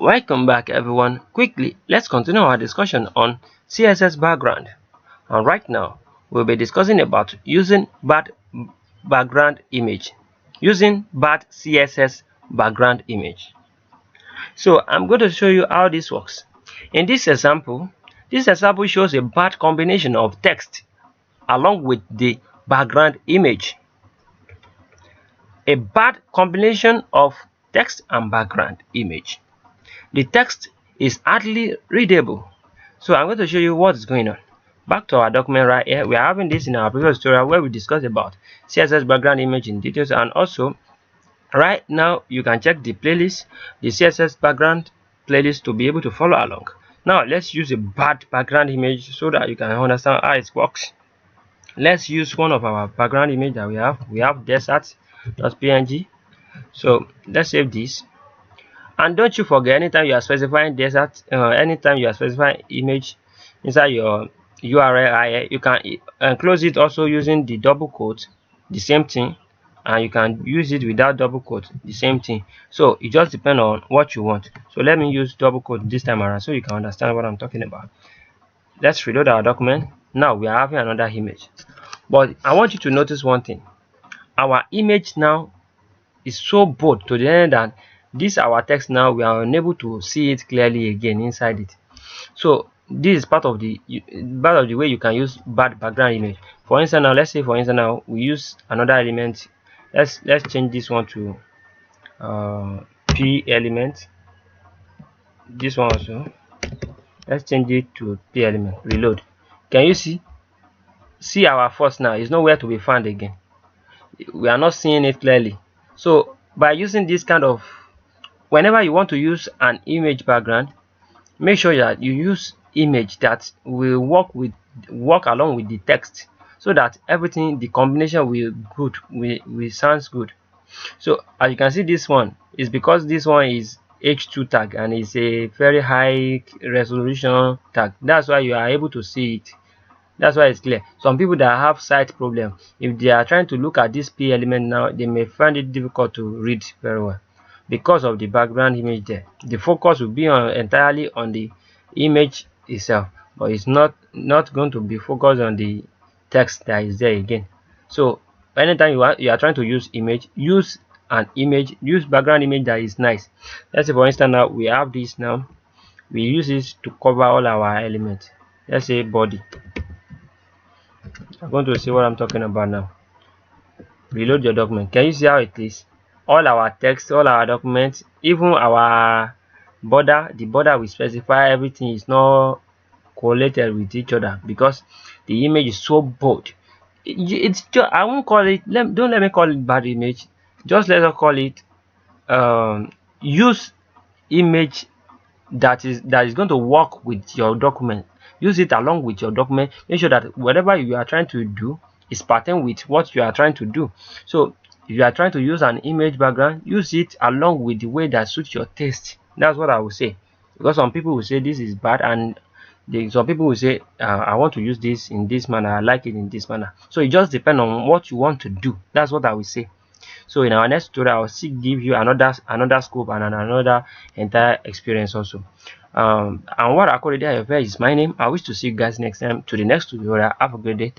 Welcome back everyone. Quickly, let's continue our discussion on CSS background. And right now, we'll be discussing about using bad background image. Using bad CSS background image. So I'm going to show you how this works. In this example shows a bad combination of text along with the background image. A bad combination of text and background image. The text is hardly readable. So I'm going to show you what is going on. Back to our document right here. We are having this in our previous tutorial where we discussed about CSS background image in details, and also right now you can check the playlist, the CSS background playlist, to be able to follow along. Now let's use a bad background image so that you can understand how it works. Let's use one of our background image that we have desert.png. So let's save this. And don't you forget, anytime you are specifying desert, anytime you are specifying image inside your URL, you can enclose it also using the double quote, the same thing, and you can use it without double quote, the same thing. So it just depends on what you want. So let me use double quote this time around so you can understand what I'm talking about. Let's reload our document. Now we are having another image, but I want you to notice one thing. Our image now is so bold to the end that this our text now we are unable to see it clearly again inside it. So this is part of the way you can use bad background image. For instance, now let's say now we use another element. Let's change this one to p element. This one also, let's change it to p element. Reload. Can you see our first now is nowhere to be found again. We are not seeing it clearly. So by using this kind of, whenever you want to use an image background, make sure that you use image that will work along with the text, so that everything, the combination will sounds good. So as you can see, this one is because this one is h2 tag and it's a very high resolution tag. That's why you are able to see it. That's why it's clear. Some people that have sight problem, if they are trying to look at this p element now, they may find it difficult to read very well because of the background image there. The focus will be entirely on the image itself, but it's not going to be focused on the text that is there again. So anytime you are trying to use image, use background image that is nice. Let's say for instance now we have this. Now we use this to cover all our elements. Let's say body. I'm going to see what I'm talking about now. Reload your document. Can you see how it is? All our text, all our documents, even our border, the border we specify, everything is not correlated with each other because the image is so bold. It's just, I won't call it, don't let me call it bad image. Just let us call it use image that is going to work with your document. Use it along with your document. Make sure that whatever you are trying to do is pattern with what you are trying to do. So if you are trying to use an image background, use it along with the way that suits your taste. That's what I would say, because some people will say this is bad, and some people will say I want to use this in this manner, I like it in this manner. So it just depends on what you want to do. That's what I will say. So in our next tutorial, I will still give you another scope and another entire experience also. Anwar akorede is my name. I wish to see you guys next time to the next tutorial. Have a great day.